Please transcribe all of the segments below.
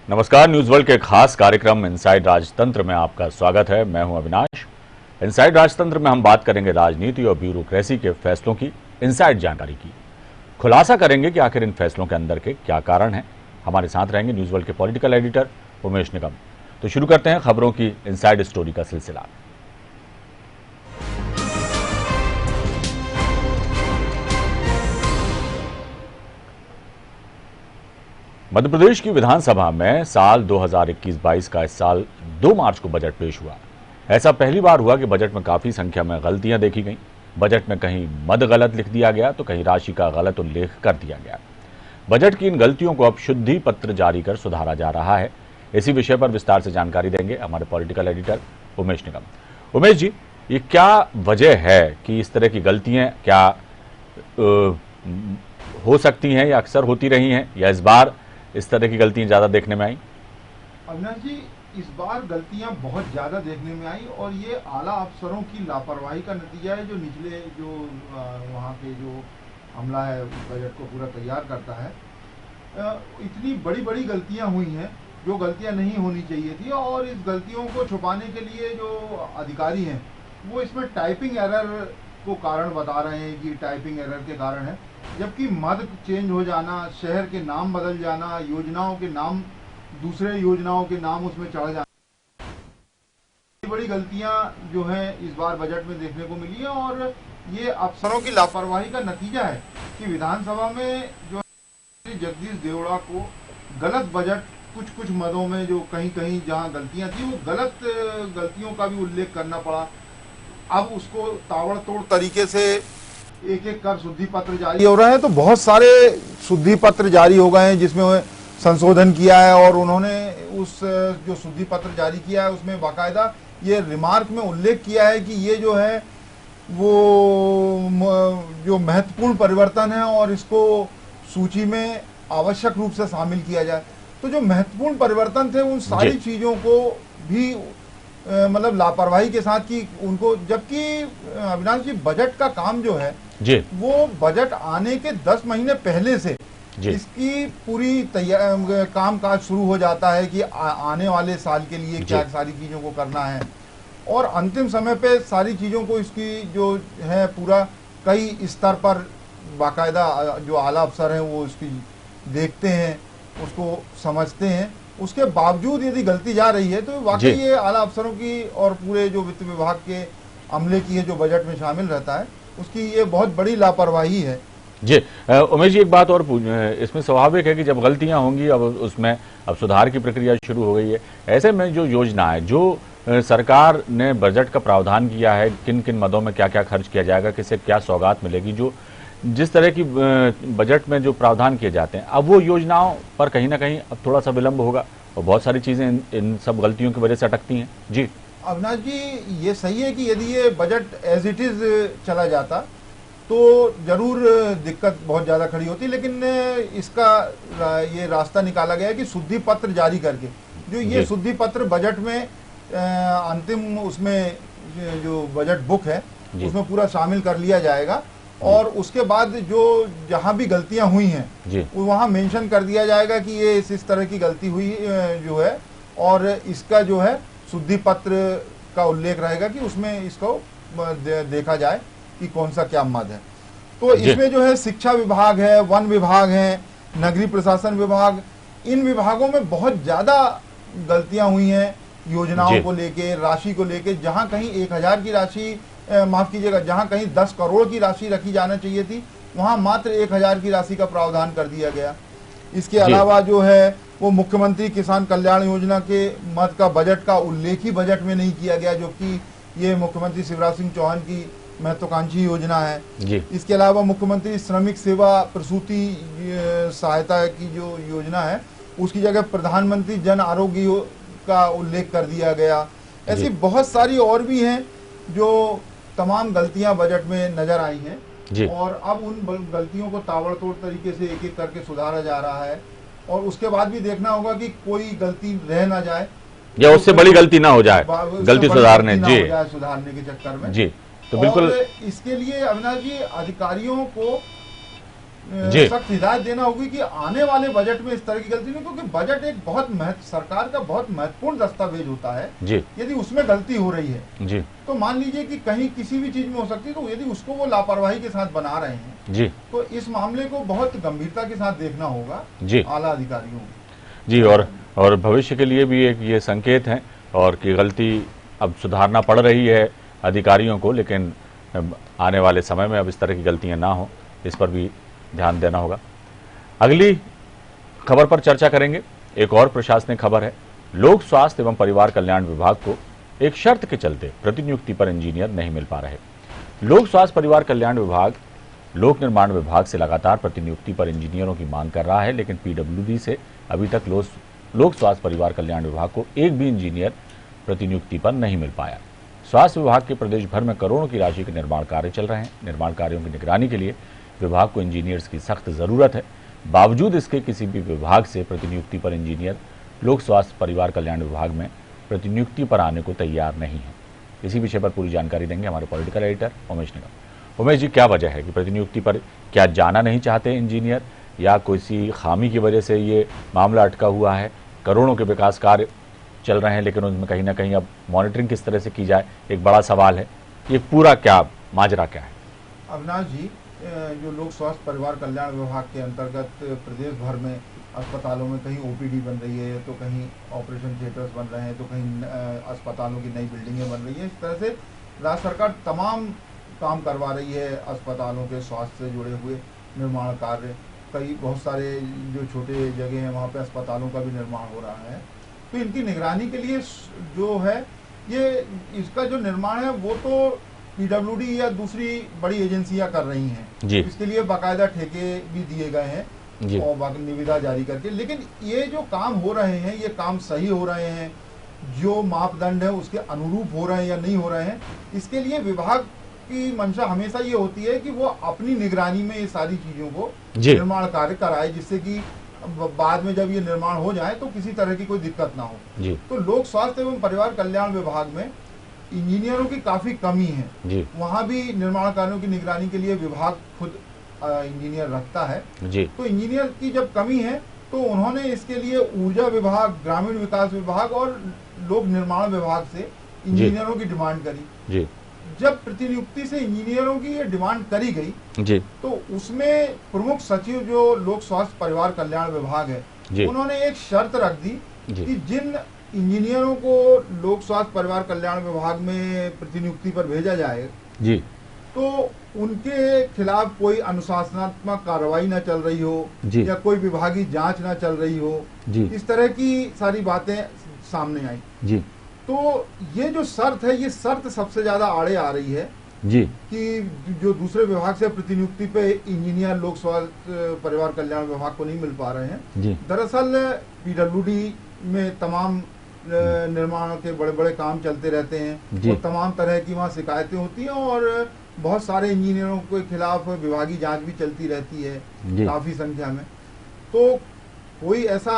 नमस्कार, news world के खास कार्यक्रम इनसाइड राजतंत्र में आपका स्वागत है। मैं हूं अविनाश। इनसाइड राजतंत्र में हम बात करेंगे राजनीति और ब्यूरोक्रेसी के फैसलों की इनसाइड जानकारी की। खुलासा करेंगे कि आखिर इन फैसलों के अंदर के क्या कारण हैं। हमारे साथ रहेंगे न्यूज वर्ल्ड के पॉलिटिकल एडिटर उमेश निगम। तो शुरू करते हैं खबरों की इनसाइड स्टोरी का सिलसिला। मध्य प्रदेश की विधानसभा में साल 2021-22 का इस साल 2 मार्च को बजट पेश हुआ। ऐसा पहली बार हुआ कि बजट में काफी संख्या में गलतियां देखी गईं। बजट में कहीं मद गलत लिख दिया गया तो कहीं राशि का गलत उल्लेख कर दिया गया। बजट की इन गलतियों को अब शुद्धि पत्र जारी कर सुधारा जा रहा है। इसी विषय पर विस्तार से जानकारी देंगे हमारे पॉलिटिकल एडिटर उमेश निगम। उमेश जी, ये क्या वजह है कि इस तरह की गलतियां क्या हो सकती हैं या अक्सर होती रही हैं, या इस बार इस तरह की गलतियां ज्यादा देखने में आई? अविनाश जी, इस बार गलतियां बहुत ज्यादा देखने में आई और ये आला अफसरों की लापरवाही का नतीजा है। जो निचले वहाँ के जो अमला है उस बजट को पूरा तैयार करता है, इतनी बड़ी बड़ी गलतियां हुई हैं जो गलतियां नहीं होनी चाहिए थी। और इस गलतियों को छुपाने के लिए जो अधिकारी हैं वो इसमें टाइपिंग एरर को कारण बता रहे हैं कि टाइपिंग एरर के कारण है, जबकि मद चेंज हो जाना, शहर के नाम बदल जाना, योजनाओं के नाम दूसरे योजनाओं के नाम उसमें चढ़ जाना, बड़ी गलतियां जो हैं इस बार बजट में देखने को मिली है। और ये अफसरों की लापरवाही का नतीजा है कि विधानसभा में जो जगदीश देवड़ा को गलत बजट कुछ मदों में जो कहीं कहीं जहां गलतियां थी वो गलत गलतियों का भी उल्लेख करना पड़ा। अब उसको ताबड़तोड़ तरीके से एक एक कर शुद्धि पत्र जारी हो रहे हैं, तो बहुत सारे शुद्धि पत्र जारी हो गए हैं जिसमें संशोधन किया है। और उन्होंने उस जो शुद्धि पत्र जारी किया है उसमें बाकायदा ये रिमार्क में उल्लेख किया है कि ये जो है वो जो महत्वपूर्ण परिवर्तन है और इसको सूची में आवश्यक रूप से शामिल किया जाए। तो जो महत्वपूर्ण परिवर्तन थे उन सारी चीजों को भी मतलब लापरवाही के साथ की उनको, जबकि अविनाश जी बजट का काम जो है जी वो बजट आने के 10 महीने पहले से इसकी पूरी काम काज शुरू हो जाता है कि आने वाले साल के लिए क्या सारी चीजों को करना है। और अंतिम समय पे सारी चीजों को इसकी जो है पूरा कई स्तर पर बाकायदा जो आला अफसर हैं वो इसकी देखते हैं, उसको समझते हैं। उसके बावजूद यदि गलती जा रही है तो वाकई ये आला अफसरों की और पूरे जो वित्त विभाग के अमले की है जो बजट में शामिल रहता है उसकी ये बहुत बड़ी लापरवाही है। जी उमेश जी, एक बात और इसमें स्वाभाविक है कि जब गलतियां होंगी अब उसमें अब सुधार की प्रक्रिया शुरू हो गई है। ऐसे में जो योजना है, जो सरकार ने बजट का प्रावधान किया है, किन किन मदों में क्या क्या खर्च किया जाएगा, किसे क्या सौगात मिलेगी, जो जिस तरह की बजट में जो प्रावधान किए जाते हैं, अब वो योजनाओं पर कहीं ना कहीं अब थोड़ा सा विलंब होगा और बहुत सारी चीजें इन सब गलतियों की वजह से अटकती हैं। जी अविनाश जी, ये सही है कि यदि ये बजट एज इट इज चला जाता तो जरूर दिक्कत बहुत ज्यादा खड़ी होती, लेकिन इसका ये रास्ता निकाला गया है कि शुद्धि पत्र जारी करके जो ये शुद्धि पत्र बजट में अंतिम उसमें जो बजट बुक है उसमें पूरा शामिल कर लिया जाएगा। और उसके बाद जो जहां भी गलतियां हुई हैं वहां मेंशन कर दिया जाएगा कि ये इस तरह की गलती हुई जो है, और इसका जो है शुद्धि पत्र का उल्लेख रहेगा कि उसमें इसको देखा जाए कि कौन सा क्या मद है। तो इसमें जो है शिक्षा विभाग है, वन विभाग है, नगरीय प्रशासन विभाग, इन विभागों में बहुत ज्यादा गलतियां हुई हैं योजनाओं को लेके, राशि को लेके। जहां कहीं 1000 की राशि माफ कीजिएगा, जहां कहीं 10 करोड़ की राशि रखी जाना चाहिए थी वहां मात्र 1000 की राशि का प्रावधान कर दिया गया। इसके अलावा जो है वो मुख्यमंत्री किसान कल्याण योजना के मद का बजट का उल्लेख ही बजट में नहीं किया गया, जो कि ये मुख्यमंत्री शिवराज सिंह चौहान की महत्वाकांक्षी योजना है। इसके अलावा मुख्यमंत्री श्रमिक सेवा प्रसूति सहायता की जो योजना है उसकी जगह प्रधानमंत्री जन आरोग्य का उल्लेख कर दिया गया। ऐसी बहुत सारी और भी हैं जो तमाम गलतियां बजट में नजर आई हैं और अब उन गलतियों को ताबड़तोड़ तरीके से एक एक करके सुधारा जा रहा है। और उसके बाद भी देखना होगा कि कोई गलती रह ना जाए या उससे बड़ी गलती ना हो जाए, गलती सुधारने के चक्कर में। जी तो बिल्कुल इसके लिए अविनाश जी अधिकारियों को जी सख्त हिदायत देना होगी कि आने वाले बजट में इस तरह की गलती नहीं, क्योंकि बजट एक बहुत सरकार का बहुत महत्वपूर्ण दस्तावेज होता है। जी यदि उसमें गलती हो रही है जी तो मान लीजिए कि कहीं किसी भी चीज में हो सकती है, तो यदि उसको वो लापरवाही के साथ बना रहे हैं जी तो इस मामले को बहुत गंभीरता के साथ देखना होगा जी आला अधिकारियों को। जी। और भविष्य के लिए भी एक ये संकेत है और कि गलती अब सुधारना पड़ रही है अधिकारियों को, लेकिन आने वाले समय में अब इस तरह की गलतियां ना हो, इस पर भी ध्यान देना होगा। अगली खबर पर चर्चा करेंगे। एक और प्रशासनिक खबर है। लोक स्वास्थ्य एवं परिवार कल्याण विभाग को एक शर्त के चलते प्रतिनियुक्ति पर इंजीनियर नहीं मिल पा रहे। लोक स्वास्थ्य परिवार कल्याण विभाग लोक निर्माण विभाग से लगातार प्रतिनियुक्ति पर इंजीनियरों की मांग कर रहा है, लेकिन पीडब्ल्यूडी से अभी तक लोक स्वास्थ्य परिवार कल्याण विभाग को एक भी इंजीनियर प्रतिनियुक्ति पर नहीं मिल पाया। स्वास्थ्य विभाग के प्रदेश भर में करोड़ों की राशि के निर्माण कार्य चल रहे हैं। निर्माण कार्यों की निगरानी के लिए विभाग को इंजीनियर्स की सख्त जरूरत है। बावजूद इसके किसी भी विभाग से प्रतिनियुक्ति पर इंजीनियर लोक स्वास्थ्य परिवार कल्याण विभाग में प्रतिनियुक्ति पर आने को तैयार नहीं है। इसी विषय पर पूरी जानकारी देंगे हमारे पॉलिटिकल एडिटर उमेश निगम। उमेश जी, क्या वजह है कि प्रतिनियुक्ति पर क्या जाना नहीं चाहते इंजीनियर, या किसी खामी की वजह से ये मामला अटका हुआ है? करोड़ों के विकास कार्य चल रहे हैं, लेकिन उनमें कहीं ना कहीं अब मॉनिटरिंग किस तरह से की जाए, एक बड़ा सवाल है। ये पूरा क्या माजरा क्या है? अविनाश जी, जो लोक स्वास्थ्य परिवार कल्याण विभाग के अंतर्गत प्रदेश भर में अस्पतालों में कहीं ओपीडी बन रही है, तो कहीं ऑपरेशन थिएटर्स बन रहे हैं, तो कहीं अस्पतालों की नई बिल्डिंगें बन रही हैं। इस तरह से राज्य सरकार तमाम काम करवा रही है अस्पतालों के स्वास्थ्य से जुड़े हुए निर्माण कार्य। कई बहुत सारे जो छोटे जगह हैं वहाँ पे अस्पतालों का भी निर्माण हो रहा है। तो इनकी निगरानी के लिए जो है ये इसका जो निर्माण है वो तो पीडब्ल्यूडी या दूसरी बड़ी एजेंसियां कर रही हैं। जी। इसके लिए बाकायदा ठेके भी दिए गए हैं और निविदा जारी करके, लेकिन ये जो काम हो रहे हैं ये काम सही हो रहे हैं, जो मापदंड है उसके अनुरूप हो रहे हैं या नहीं हो रहे हैं, इसके लिए विभाग की मंशा हमेशा ये होती है कि वो अपनी निगरानी में ये सारी चीजों को निर्माण कार्य कराए, जिससे कि बाद में जब ये निर्माण हो जाए तो किसी तरह की कोई दिक्कत ना हो। तो लोक स्वास्थ्य एवं परिवार कल्याण विभाग में इंजीनियरों की काफी कमी है। वहाँ भी निर्माण कार्यों की निगरानी के लिए विभाग खुद इंजीनियर रखता है। तो इंजीनियर की जब कमी है तो उन्होंने इसके लिए ऊर्जा विभाग, ग्रामीण विकास विभाग और लोक निर्माण विभाग से इंजीनियरों की डिमांड करी। जब प्रतिनियुक्ति से इंजीनियरों की ये डिमांड करी गई तो उसमें प्रमुख सचिव जो लोक स्वास्थ्य परिवार कल्याण विभाग है उन्होंने एक शर्त रख दी कि जिन इंजीनियरों को लोक स्वास्थ्य परिवार कल्याण विभाग में प्रतिनियुक्ति पर भेजा जाए तो उनके खिलाफ कोई अनुशासनात्मक कार्रवाई न चल रही हो या कोई विभागीय जांच न चल रही हो, इस तरह की सारी बातें सामने आई। तो ये जो शर्त है, ये शर्त सबसे ज्यादा आड़े आ रही है कि जो दूसरे विभाग से प्रतिनियुक्ति पे इंजीनियर लोक स्वास्थ्य परिवार कल्याण विभाग को नहीं मिल पा रहे हैं। दरअसल पीडब्ल्यूडी में तमाम निर्माण के बड़े बड़े काम चलते रहते हैं और तमाम तरह की वहाँ शिकायतें होती हैं और बहुत सारे इंजीनियरों के खिलाफ विभागीय जांच भी चलती रहती है काफी संख्या में। तो कोई ऐसा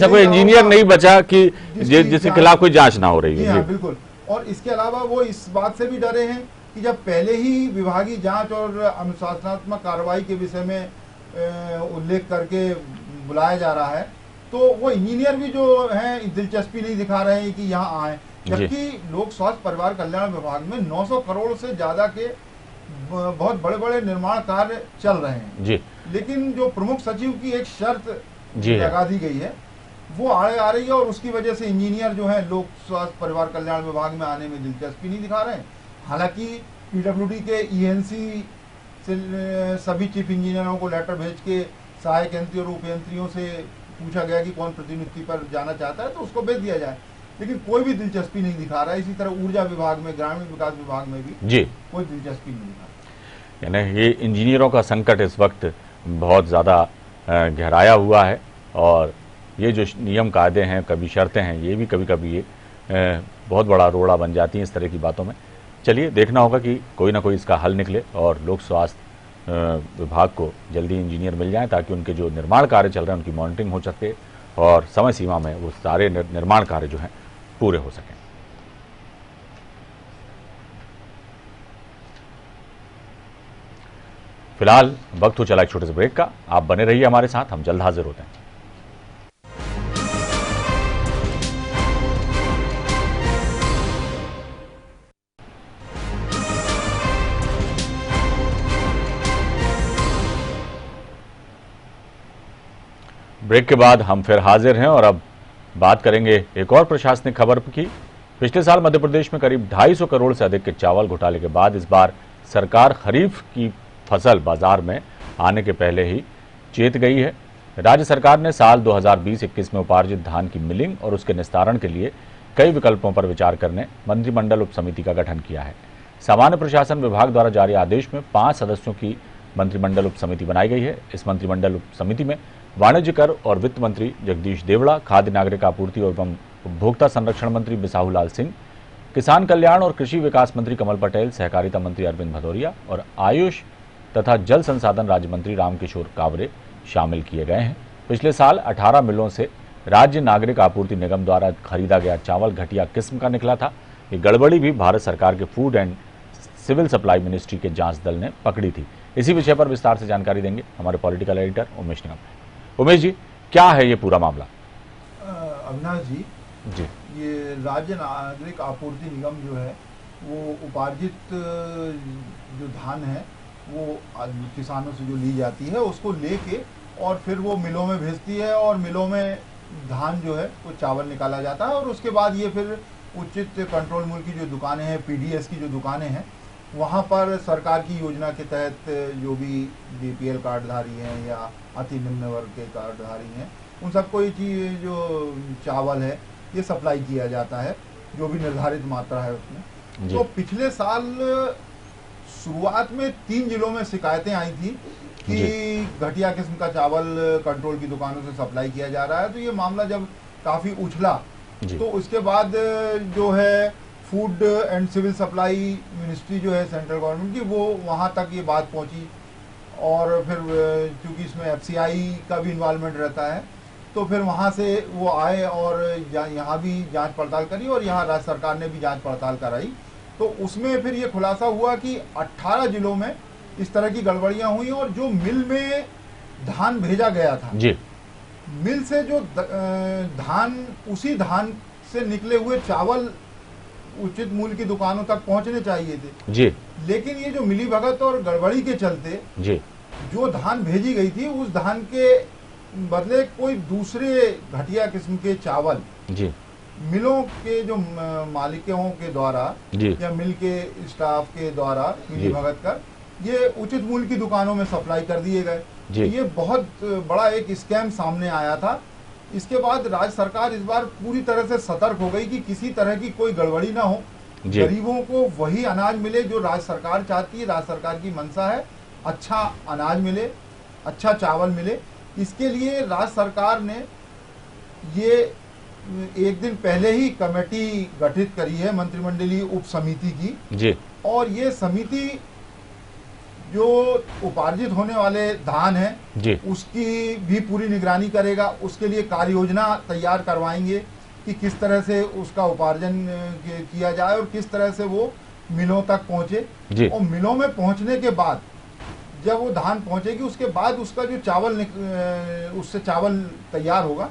कोई इंजीनियर नहीं बचा कि जिसके खिलाफ कोई जांच ना हो रही है। बिल्कुल। और इसके अलावा वो इस बात से भी डरे हैं कि जब पहले ही विभागीय जांच और अनुशासनात्मक कार्रवाई के विषय में उल्लेख करके बुलाया जा रहा है तो वो इंजीनियर भी जो हैं दिलचस्पी नहीं दिखा रहे हैं कि यहाँ आए, जबकि लोक स्वास्थ्य परिवार कल्याण विभाग में 900 करोड़ से ज्यादा के बहुत बड़े बड़े निर्माण कार्य चल रहे हैं। लेकिन जो प्रमुख सचिव की एक शर्त लगा दी गई है वो आड़े आ रही है और उसकी वजह से इंजीनियर जो है लोक स्वास्थ्य परिवार कल्याण विभाग में आने में दिलचस्पी नहीं दिखा रहे हैं। हालांकि पीडब्ल्यूडी के ईएनसी से सभी चीफ इंजीनियरों को लेटर भेज के सहायक यंत्री और उपयंत्रियों से पूछा गया कि कौन प्रतिनियुक्ति पर जाना चाहता है तो उसको भेज दिया जाए, लेकिन कोई भी दिलचस्पी नहीं दिखा रहा है। इसी तरह ऊर्जा विभाग में, ग्रामीण विकास विभाग में भी कोई दिलचस्पी नहीं दिखा रहा। यानी ये इंजीनियरों का संकट इस वक्त बहुत ज़्यादा गहराया हुआ है और ये जो नियम कायदे हैं, कभी शर्तें हैं, ये भी कभी कभी ये बहुत बड़ा रोड़ा बन जाती हैं इस तरह की बातों में। चलिए देखना होगा कि कोई ना कोई इसका हल निकले और लोक स्वास्थ्य विभाग को जल्दी इंजीनियर मिल जाएं ताकि उनके जो निर्माण कार्य चल रहे हैं उनकी मॉनिटरिंग हो सके और समय सीमा में वो सारे निर्माण कार्य जो हैं पूरे हो सकें। फिलहाल वक्त हो चला एक छोटे से ब्रेक का। आप बने रहिए हमारे साथ, हम जल्द हाजिर होते हैं। ब्रेक के बाद हम फिर हाजिर हैं और अब बात करेंगे एक और प्रशासनिक खबर की। पिछले साल मध्य प्रदेश में करीब 250 करोड़ से अधिक के चावल घोटाले के बाद इस बार सरकार खरीफ की फसल बाजार में आने के पहले ही चेत गई है। राज्य सरकार ने साल 2020-21 में उपार्जित धान की मिलिंग और उसके निस्तारण के लिए कई विकल्पों पर विचार करने मंत्रिमंडल उप समिति का गठन किया है। सामान्य प्रशासन विभाग द्वारा जारी आदेश में 5 सदस्यों की मंत्रिमंडल उप समिति बनाई गई है। इस मंत्रिमंडल उप समिति में वाणिज्य कर और वित्त मंत्री जगदीश देवड़ा, खाद्य नागरिक आपूर्ति एवं उपभोक्ता संरक्षण मंत्री बिसाहू लाल सिंह, किसान कल्याण और कृषि विकास मंत्री कमल पटेल, सहकारिता मंत्री अरविंद भदौरिया और आयुष तथा जल संसाधन राज्य मंत्री रामकिशोर कावरे शामिल किए गए हैं। पिछले साल 18 मिलों से राज्य नागरिक आपूर्ति निगम द्वारा खरीदा गया चावल घटिया किस्म का निकला था। ये गड़बड़ी भी भारत सरकार के food and civil supply ministry के जांच दल ने पकड़ी थी। इसी विषय पर विस्तार से जानकारी देंगे हमारे पॉलिटिकल एडिटर उमेश निगम। उमेश जी, क्या है ये पूरा मामला? अविनाश जी, जी, ये राज्य नागरिक आपूर्ति निगम जो है वो उपार्जित जो धान है वो किसानों से जो ली जाती है उसको लेके और फिर वो मिलों में भेजती है और मिलों में धान जो है वो चावल निकाला जाता है और उसके बाद ये फिर उचित कंट्रोल मूल्य की जो दुकानें हैं, पीडीएस की जो दुकानें हैं, वहाँ पर सरकार की योजना के तहत जो भी बीपीएल कार्डधारी हैं या अति निम्न वर्ग के कार्डधारी हैं, उन सबको ये चीज जो चावल है ये सप्लाई किया जाता है, जो भी निर्धारित मात्रा है उसमें। तो पिछले साल शुरुआत में 3 जिलों में शिकायतें आई थी कि घटिया किस्म का चावल कंट्रोल की दुकानों से सप्लाई किया जा रहा है। तो ये मामला जब काफी उछला तो उसके बाद जो है food and civil supply ministry जो है सेंट्रल गवर्नमेंट की, वो वहाँ तक ये बात पहुँची और फिर क्योंकि इसमें एफसीआई का भी इन्वॉल्वमेंट रहता है तो फिर वहाँ से वो आए और यहाँ भी जांच पड़ताल करी और यहाँ राज्य सरकार ने भी जांच पड़ताल कराई। तो उसमें फिर ये खुलासा हुआ कि 18 जिलों में इस तरह की गड़बड़ियाँ हुई और जो मिल में धान भेजा गया था जी, मिल से जो धान, उसी धान से निकले हुए चावल उचित मूल्य की दुकानों तक पहुंचने चाहिए थे जी, लेकिन ये जो मिलीभगत और गड़बड़ी के चलते जी जो धान भेजी गई थी उस धान के बदले कोई दूसरे घटिया किस्म के चावल जी मिलों के जो मालिकों के द्वारा या मिल के स्टाफ के द्वारा मिलीभगत कर ये उचित मूल्य की दुकानों में सप्लाई कर दिए गए। ये बहुत बड़ा एक स्कैम सामने आया था। इसके बाद राज्य सरकार इस बार पूरी तरह से सतर्क हो गई कि किसी तरह की कोई गड़बड़ी ना हो, गरीबों को वही अनाज मिले जो राज्य सरकार चाहती है, राज्य सरकार की मंशा है, अच्छा अनाज मिले, अच्छा चावल मिले। इसके लिए राज्य सरकार ने ये एक दिन पहले ही कमेटी गठित करी है, मंत्रिमंडलीय उप समिति की जी, और ये समिति जो उपार्जित होने वाले धान है जी उसकी भी पूरी निगरानी करेगा। उसके लिए कार्य योजना तैयार करवाएंगे कि किस तरह से उसका उपार्जन किया जाए और किस तरह से वो मिलों तक पहुंचे। और मिलों में पहुंचने के बाद जब वो धान पहुंचेगी उसके बाद उसका जो चावल उससे चावल तैयार होगा,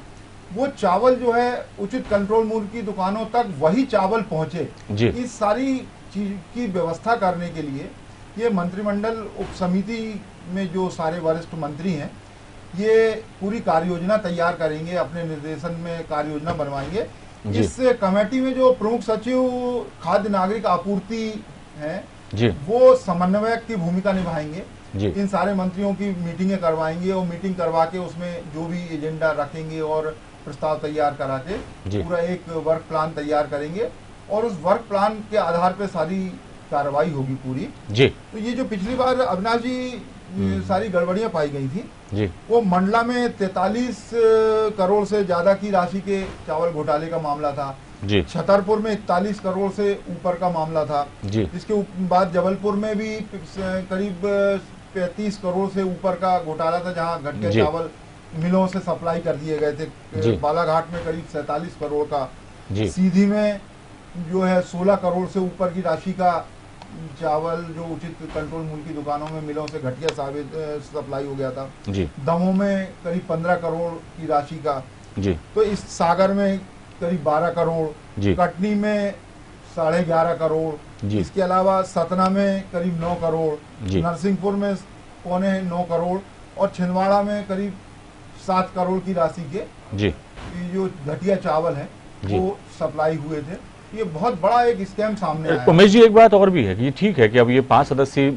वो चावल जो है उचित कंट्रोल मूल्य की दुकानों तक वही चावल पहुंचे। इस सारी चीज की व्यवस्था करने के लिए ये मंत्रिमंडल उप समिति में जो सारे वरिष्ठ मंत्री हैं ये पूरी कार्य योजना तैयार करेंगे, अपने निर्देशन में कार्य योजना बनवाएंगे। इस कमेटी में जो प्रमुख सचिव खाद्य नागरिक आपूर्ति हैं वो समन्वयक की भूमिका निभाएंगे। इन सारे मंत्रियों की मीटिंगें करवाएंगे और मीटिंग करवा के उसमें जो भी एजेंडा रखेंगे और प्रस्ताव तैयार करा के पूरा एक वर्क प्लान तैयार करेंगे और उस वर्क प्लान के आधार पर सारी कार्रवाई होगी पूरी जी। तो ये जो पिछली बार अविनाश जी सारी गड़बड़ियां पाई गई थी जी, वो मंडला में 43 करोड़ से ज्यादा की राशि के चावल घोटाले का मामला था जी, छतरपुर में 41 करोड़ से ऊपर का मामला था जी, इसके बाद जबलपुर में भी करीब 35 करोड़ से ऊपर का घोटाला था जहां घटिया चावल मिलों से सप्लाई कर दिए गए थे। बालाघाट में करीब 47 करोड़ का, सीधी में जो है 16 करोड़ से ऊपर की राशि का चावल जो उचित कंट्रोल मूल्य की दुकानों में मिलों से घटिया साबित सप्लाई हो गया था। जी दमोह में करीब 15 करोड़ की राशि का, जी तो इस सागर में करीब 12 करोड़, जी कटनी में 11.5 करोड़, जी इसके अलावा सतना में करीब 9 करोड़, जी नरसिंहपुर में 9.25 करोड़ और छिंदवाड़ा में करीब 7 करोड़ की राशि के जी ये जो घटिया चावल है जी। वो सप्लाई हुए थे। ये बहुत बड़ा एक स्कैम सामने आया। उमेश जी, एक बात और भी है कि ठीक है कि अब ये 5 सदस्यीय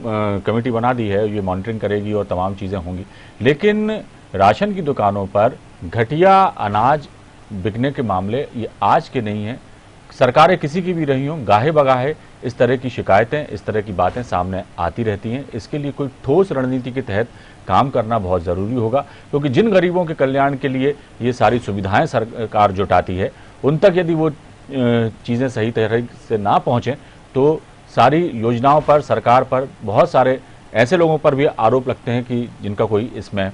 कमेटी बना दी है, ये मॉनिटरिंग करेगी और तमाम चीज़ें होंगी, लेकिन राशन की दुकानों पर घटिया अनाज बिकने के मामले ये आज के नहीं हैं। सरकारें किसी की भी रही हों, गाहे बगाहे इस तरह की शिकायतें, इस तरह की बातें सामने आती रहती हैं। इसके लिए कोई ठोस रणनीति के तहत काम करना बहुत ज़रूरी होगा, क्योंकि जिन गरीबों के कल्याण के लिए ये सारी सुविधाएं सरकार जुटाती है, उन तक यदि वो चीज़ें सही तरह से ना पहुँचें तो सारी योजनाओं पर, सरकार पर, बहुत सारे ऐसे लोगों पर भी आरोप लगते हैं कि जिनका कोई इसमें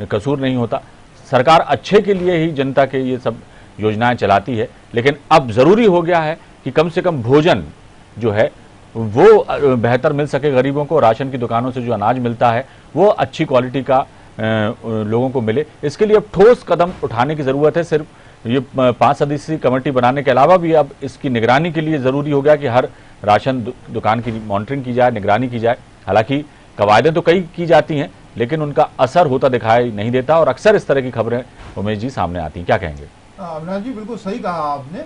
कसूर नहीं होता। सरकार अच्छे के लिए ही जनता के ये सब योजनाएं चलाती है, लेकिन अब ज़रूरी हो गया है कि कम से कम भोजन जो है वो बेहतर मिल सके गरीबों को। राशन की दुकानों से जो अनाज मिलता है वो अच्छी क्वालिटी का लोगों को मिले। इसके लिए अब ठोस कदम उठाने की ज़रूरत है। सिर्फ ये 5 सदस्यीय कमेटी बनाने के अलावा भी अब इसकी निगरानी के लिए ज़रूरी हो गया कि हर राशन दुकान की मॉनिटरिंग की जाए, निगरानी की जाए। हालांकि कवायदें तो कई की जाती हैं, लेकिन उनका असर होता दिखाई नहीं देता और अक्सर इस तरह की खबरें उमेश जी सामने आती हैं। क्या कहेंगे? अविनाश जी, बिल्कुल सही कहा आपने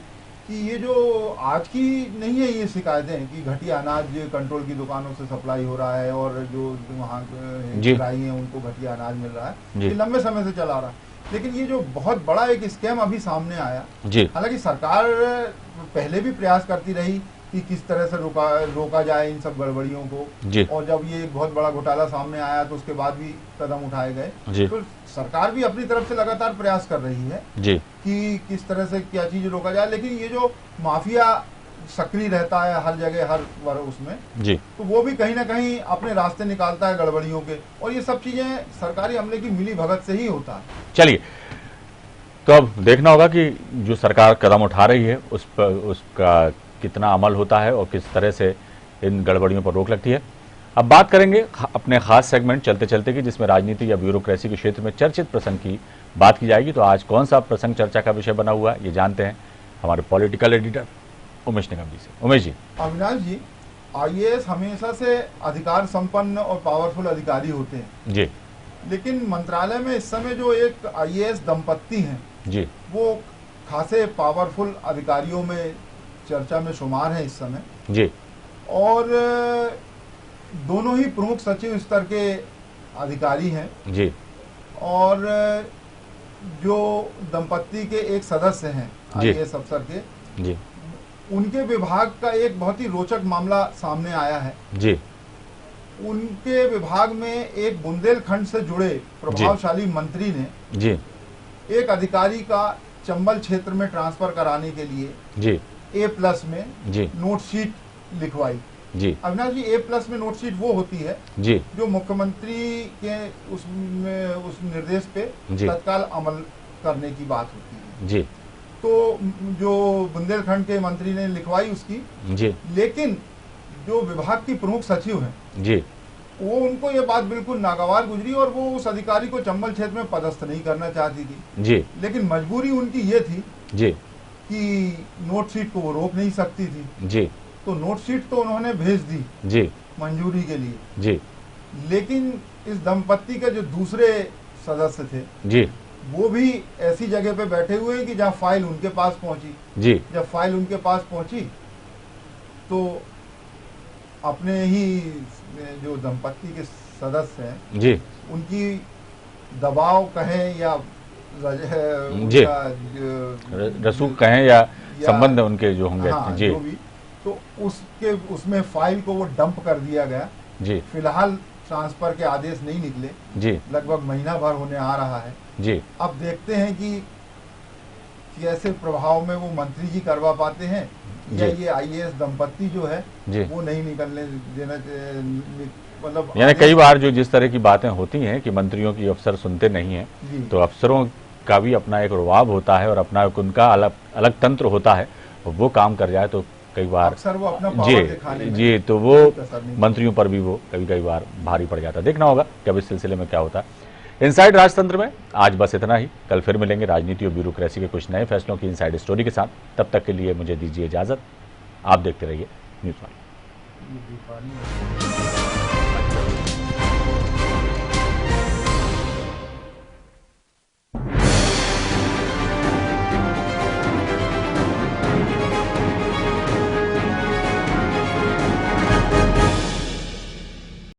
कि ये जो आज की नहीं है ये शिकायतें कि घटिया अनाज कंट्रोल की दुकानों से सप्लाई हो रहा है और जो वहाँ जी। ग्राही हैं उनको घटिया अनाज मिल रहा है, जी। ये लंबे समय से चला रहा है। लेकिन ये जो बहुत बड़ा एक स्कैम अभी सामने आया, जी हालांकि सरकार पहले भी प्रयास करती रही कि किस तरह से रोका जाए इन सब गड़बड़ियों को, जी और जब ये एक बहुत बड़ा घोटाला सामने आया तो उसके बाद भी कदम उठाए गए। जी तो सरकार भी अपनी तरफ से लगातार प्रयास कर रही है जी कि किस तरह से क्या चीज रोका जाए। लेकिन ये जो माफिया सक्रिय रहता है हर जगह, हर उसमें, जी तो वो भी कहीं ना कहीं अपने रास्ते निकालता है गड़बड़ियों के, और ये सब चीजें सरकारी अमले की मिली भगत से ही होता है। चलिए, तो अब देखना होगा कि जो सरकार कदम उठा रही है उस पर उसका कितना अमल होता है और किस तरह से इन गड़बड़ियों पर रोक लगती है। अब बात करेंगे अपने खास सेगमेंट चलते चलते की, जिसमें राजनीति या ब्यूरोक्रेसी के क्षेत्र में चर्चित प्रसंग की बात की जाएगी। तो आज कौन सा प्रसंग चर्चा का विषय बना हुआ है, ये जानते हैं हमारे पॉलिटिकल एडिटर उमेश निगम जी से। उमेश जी। अविनाश जी, आईएएस हमेशा से अधिकार संपन्न और पावरफुल अधिकारी होते हैं, जी लेकिन मंत्रालय में इस समय जो एक आईएएस दंपत्ति हैं जी वो खासे पावरफुल अधिकारियों में चर्चा में शुमार है इस समय। जी और दोनों ही प्रमुख सचिव स्तर के अधिकारी हैं, जी और जो दंपत्ति के एक सदस्य हैं जी। आईएएस अफसर के, जी उनके विभाग का एक बहुत ही रोचक मामला सामने आया है। जी उनके विभाग में एक बुंदेलखंड से जुड़े प्रभावशाली मंत्री ने जी एक अधिकारी का चंबल क्षेत्र में ट्रांसफर कराने के लिए जी A+ में जी नोट शीट लिखवाई। जी अविनाश जी, A+ में नोट शीट वो होती है जी जो मुख्यमंत्री के उस निर्देश पे जी। तत्काल अमल करने की बात होती है। जी तो जो बुंदेलखंड के मंत्री ने लिखवाई उसकी, जी लेकिन जो विभाग की प्रमुख सचिव हैं जी वो, उनको ये बात बिल्कुल नागवार गुजरी और वो उस अधिकारी को चंबल क्षेत्र में पदस्थ नहीं करना चाहती थी। जी लेकिन मजबूरी उनकी ये थी जी कि नोट शीट को वो रोक नहीं सकती थी, जी तो नोट शीट तो उन्होंने भेज दी जी मंजूरी के लिए। जी लेकिन इस दंपत्ति के जो दूसरे सदस्य थे जी वो भी ऐसी जगह पे बैठे हुए हैं कि जहाँ फाइल उनके पास पहुंची। जी जब फाइल उनके पास पहुंची तो अपने ही जो दंपत्ति के सदस्य हैं जी उनकी दबाव कहें या जी। रसूख कहें या संबंध उनके जो होंगे। हाँ, जी जो भी, तो उसमें फाइल को वो डंप कर दिया गया। जी फिलहाल ट्रांसफर के आदेश नहीं निकले, जी लगभग महीना भर होने आ रहा है। जी अब देखते हैं कि कैसे प्रभाव में वो मंत्री जी करवा पाते हैं या जी। ये आईएएस दंपत्ति जो है जी। वो नहीं निकलने देना, मतलब यानी कई बार जो जिस तरह की बातें होती हैं कि मंत्रियों की अफसर सुनते नहीं हैं, जी। तो अफसरों का भी अपना एक रुआब होता है और अपना एक उनका अलग अलग तंत्र होता है। वो काम कर जाए तो कई बार अक्सर वो अपना पावर दिखाने में जी तो वो कसर नहीं मंत्रियों पर भी वो कई बार भारी पड़ जाता है। देखना होगा कि अब इस सिलसिले में क्या होता है। इनसाइड राजतंत्र में आज बस इतना ही। कल फिर मिलेंगे राजनीति और ब्यूरोक्रेसी के कुछ नए फैसलों की इनसाइड स्टोरी के साथ। तब तक के लिए मुझे दीजिए इजाजत। आप देखते रहिए न्यूज़ वन।